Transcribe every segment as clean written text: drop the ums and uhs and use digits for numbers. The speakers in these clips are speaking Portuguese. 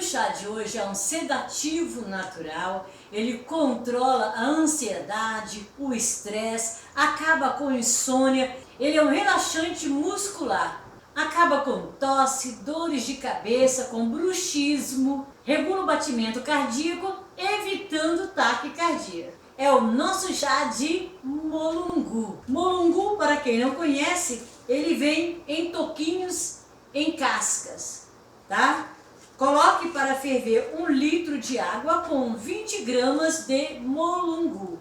chá de hoje é um sedativo natural, ele controla a ansiedade, o estresse, acaba com insônia, ele é um relaxante muscular, acaba com tosse, dores de cabeça, com bruxismo, regula o batimento cardíaco, evitando taquicardia. É o nosso chá de molungu. Molungu, para quem não conhece, ele vem em toquinhos em cascas, tá? Coloque para ferver 1 litro de água com 20 gramas de molungu.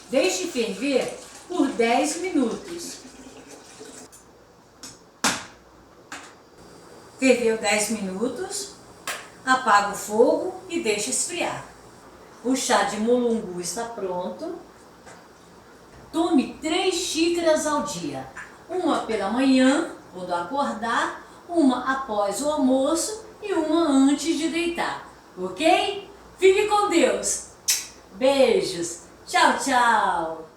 Deixe ferver por 10 minutos. Ferveu 10 minutos, apaga o fogo e deixa esfriar. O chá de molungu está pronto. Tome 3 xícaras ao dia. Uma pela manhã, quando acordar, uma após o almoço e uma antes de deitar. Ok? Fique com Deus. Beijos. Tchau, tchau.